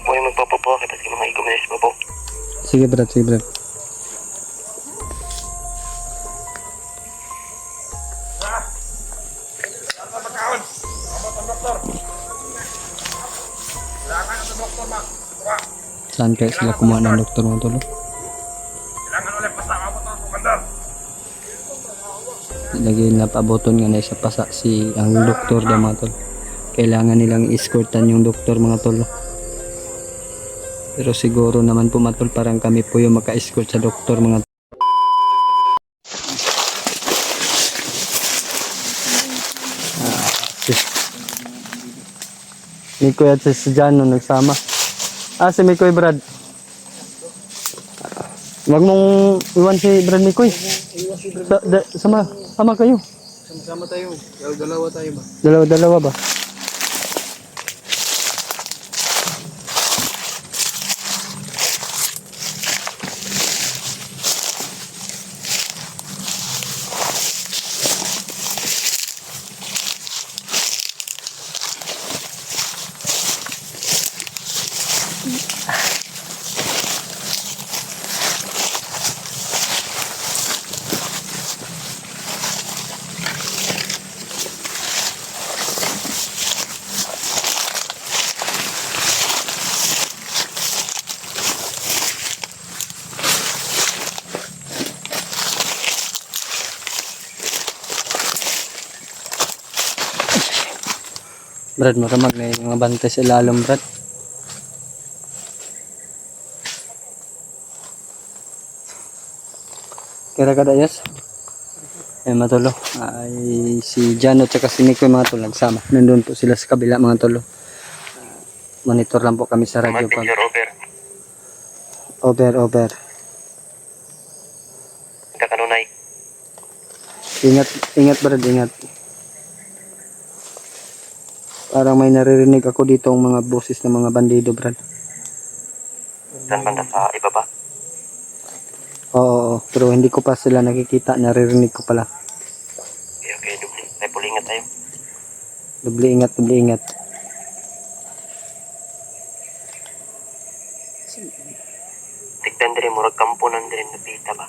po yung magpapapo kita sa mga ikuminis po po. Sige brad, sige brad. Saan kaya sila kumuha ng doktor mga tol? Lagi na paaboton nga na isa pasa si ang doktor daw mga tol. Kailangan nilang escortan yung doktor mga tol. Pero siguro naman po mga tol, parang kami po yung maka-escort sa doktor mga tol. Mikoy at si Jano nagsama. Si Mikoy Brad. Wag mong iwan si Brad Mikoy. Sama kayo. Sama tayo. Dalawa tayo ba? Dalawa ba? Brad, maramag na yung mga bantay sa ilalom, Brad. Kira kada yes? Matulo. Ay si Jano at si Nico mga tol nagsama. Nandun po sila sa kabila mga tolo. Monitor lang po kami sa radyo pag over. Kita kanunay. Ingat Brad, ingat. Parang may naririnig ako dito ang mga boses ng mga bandido, Brad. Saan banda sa ibaba? Oo, pero hindi ko pa sila nakikita, naririnig ko pala. Okay, dubli. May pulingat tayo. Dubli ingat. Tigdan din murag kampunan din napita ba?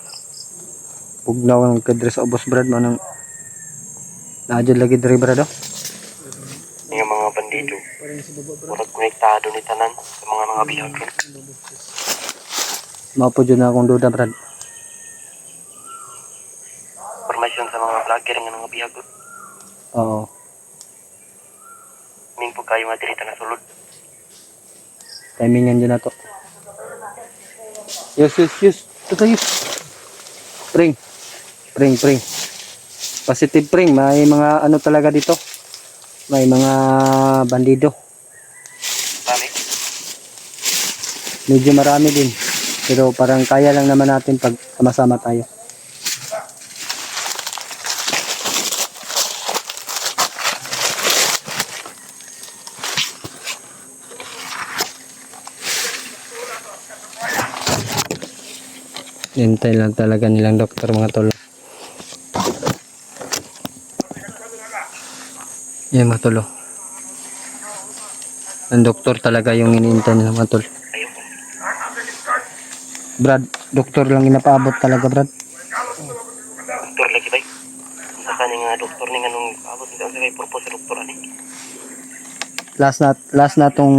Ugnaw ang kadre sa ubos, Brad, manang naadyan lagi diri, Brad, oh. Yung mga bandido. Murag konektado ni tanan sa mga bihag. Maupo dyan na akong duda, Brad. Informasyon sa mga vlogger ng mga bihag. Oo. Ming po kayo nga dirita na sulod. Timingan dyan na to. Yes. Ito tayo. Pring. Positive pring. May mga ano talaga dito. May mga bandido. Balik. Medyo marami din. Pero parang kaya lang naman natin pag sama-sama tayo. Hintay lang talaga nilang doktor mga tol. Yan mga tol. Ang doktor talaga yung inintay nila mga tol. Brad, doktor lang inapaabot talaga, Brad. Doktor lagi ba? Sa kaning nga doktor ni nga nung abot nito sa kay purpose sa doktor ani. Last na tong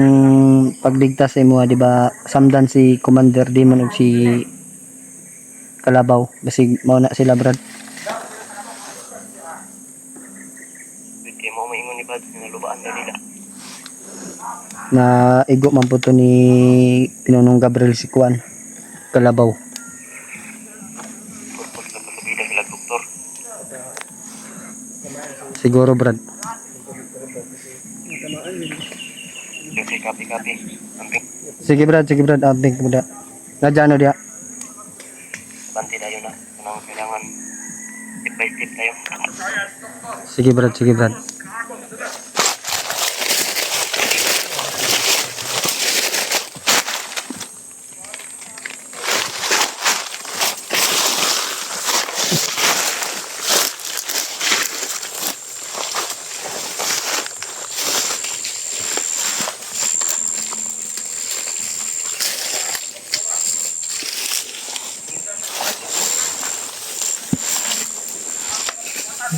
pagligtas sa imo, di ba? Samdan si Commander Demon ug si Kalabaw. Basig mao na sila, Brad. Kaya mo maingon ni Bad nga lubaan na nila. Na igo man po to ni Pinunong Gabriel si Kuan Kalabaw. Purpose na pasabida sila doktor. Siguro, Brad. Okay, copy. Amping. Sige, Brad. Abing muda. Nadyan dia. Banti tayo na. Anong kailangan step by step tayo. Sige, Brad.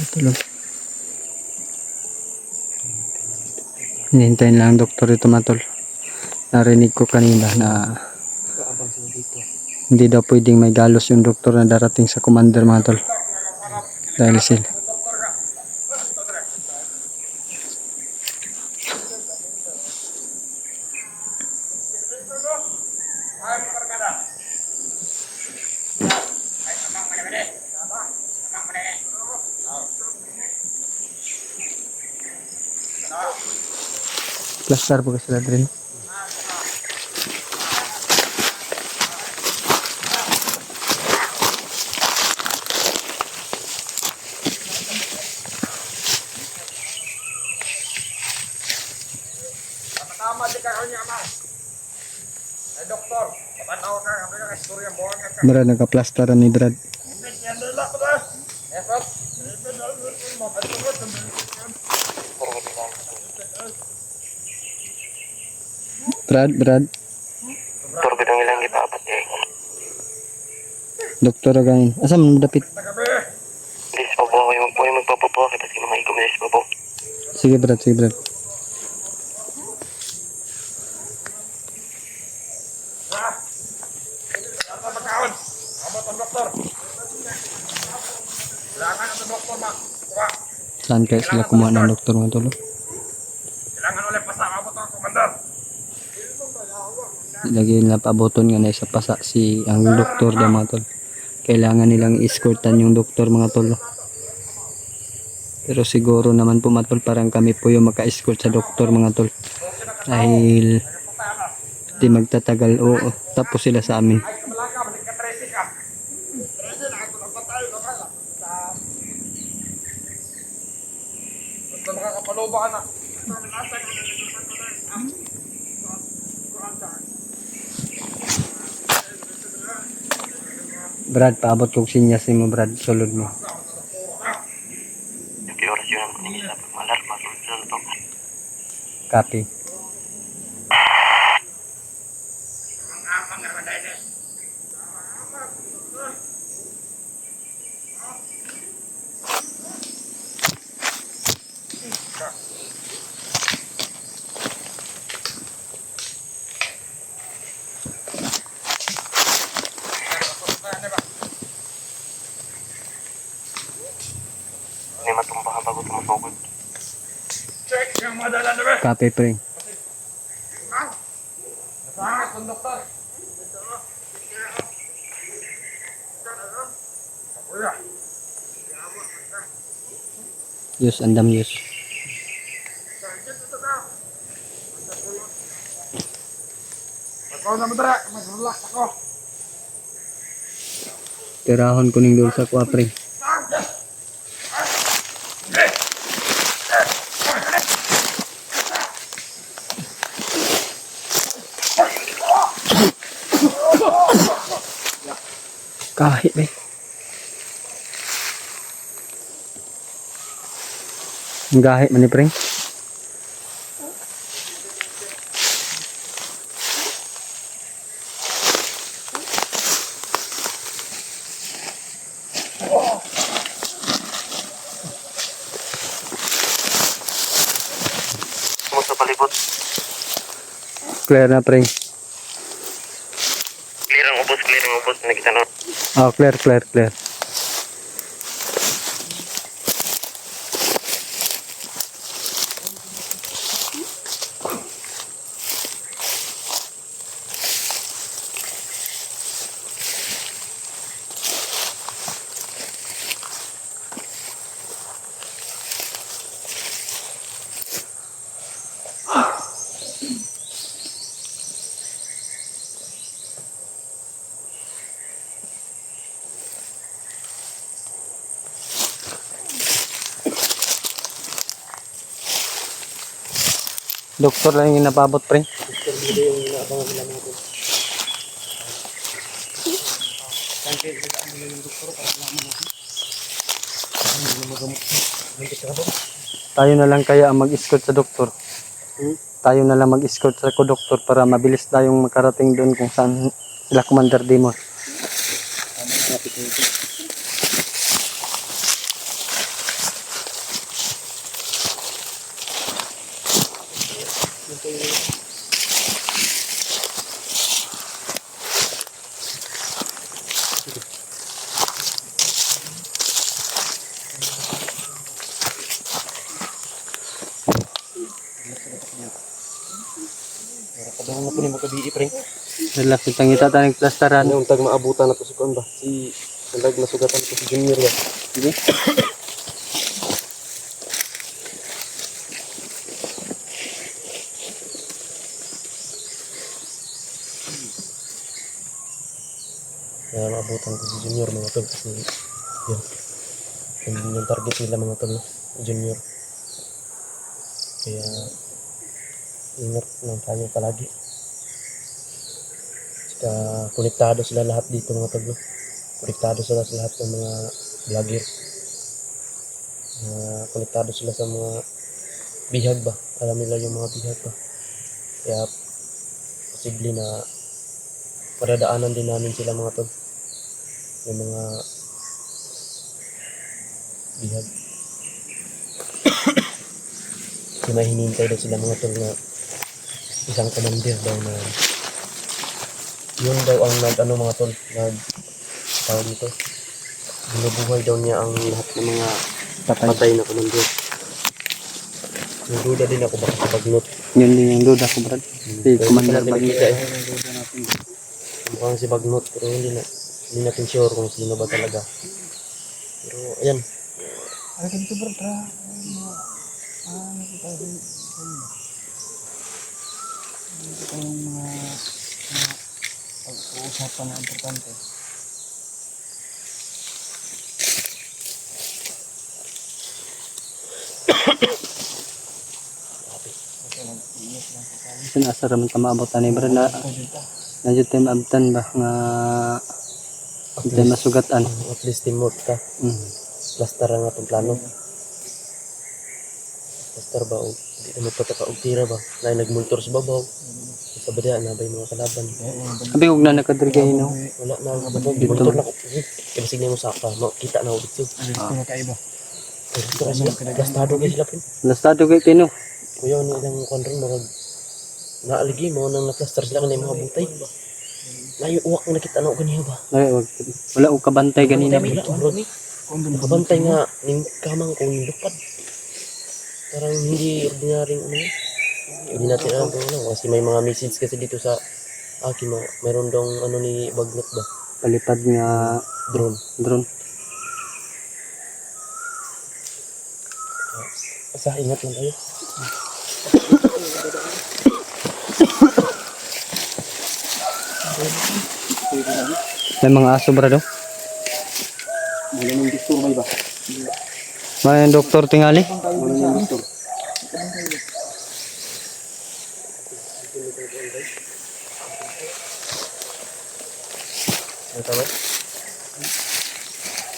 Tuloy. Hinintayin lang ang doktor ito mga tol. Narinig ko kanina na Kaabang sila dito. hindi daw pwedeng may galos yung doktor na darating sa commander mga tol. Dahil sila. Plaster po sila drin. Brad, naka-plasteran ni Brad. Brad. Doktor bidang ilang gipaabot eh. Doktor again. Asa man dapit? Dis pa po yung magpapapo kita sino may kumilis pa po. Sige Brad. Saan kaya sila kumuha ng doktor mga tol? Lagi nila paaboton nga na isa pasa si ang doktor da mga tol. Kailangan nilang escortan yung doktor mga tol. Pero siguro naman po mga tol, parang kami po yung maka-escort sa doktor mga tol. Dahil di magtatagal o tapos sila sa amin. Brad, paabot kong sinyas mo Brad, sulod mo. Yung oras yun ang kunin sa pagmalar masunod sa to. Copy. Hindi matumbahan bago tumatugod. Copy pre. Use andam use. Tirahon ko ning dul sa kuha pre. Kahit eh. Ang gahit man ni pre. Kumusta palibot? Clear na pre. Clear ang ubos. Nakita no? Oh, clear. Doktor lang yung napabot pre. Tayo na lang kaya ang mag-escort sa doktor. Tayo na lang mag-escort sa doktor para mabilis tayong makarating doon kung saan sila Commander Demon. Kadang na po ni magkabii, pre. Dala kitang itatanig plastaran. Ano, tag maabutan na to si Kuan ba? Si Sandag masugatan ko si Junior ba? Sige. Kaya maabutan ko si Junior mga tol kasi yun. Yung target nila mga tol, no? Junior. Kaya ingat lang tayo palagi. Saka konektado sila lahat dito mga tol, no? Konektado sila sa lahat ng mga vlogger. Konektado sila sa mga bihag ba? Alam nila yung mga bihag ba? Kaya posible na padadaanan din namin sila mga tol. Yung mga bihag. Kasi may hinihintay daw sila mga tol na isang commander daw na yun daw ang nag mga tol, tawag dito, binubuhay daw niya ang lahat ng mga patay na commander. Nagduda din ako baka sa bagnot. Yun din yung duda ko, Brad. Si Commander Bagnet. Mukhang si bagnot pero hindi natin sure kung sino ba talaga. Pero ayan, Ano ka dito bro? Tara. Ano ko tayo din. Ito yung mga pag-uusapan na importante. Okay, mag-iingat lang sa tayo. Sinasa raman ka maabutan ni Brad na Ito dito. nandiyo tayo maabutan ba nga hindi tayo masugatan. at least teamwork ta. Plaster ang atong plano. Plaster ba o hindi na magpataka-ugtira ba? Na nagmultor sa babaw. Sa badya na ba yung mga kalaban? Sabi huwag na nakadirgay no. Wala na ang babaw. Gimultor na ko. Kaya basig na mo saka. Makita na ako dito. Ito magkaiba. Dito kasi plastado kayo sila pin. Lastado kay Tino. Kuya ni ilang kondron marag naaligi mo nang na-plaster sila kanay mga butay. Layo uwak na nakita na ko ganiya ba? Wala og kabantay ganina. Wala bro. Nakabantay nga ning kamang ko yung lupad. Parang hindi ordinaryong ano. Hindi natin alam kung ano. Kasi may mga message kasi dito sa akin na mayroon dong ano ni Bagnot ba? Palipad nga Drone. drone. Basta ingat lang kayo. May mga aso Brad. Wala nang gusto may ba? May doktor tingali. Wala nang gusto. Ano tawag?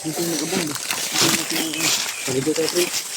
Dito yung nag-abong ba? Paligo tayo, pre.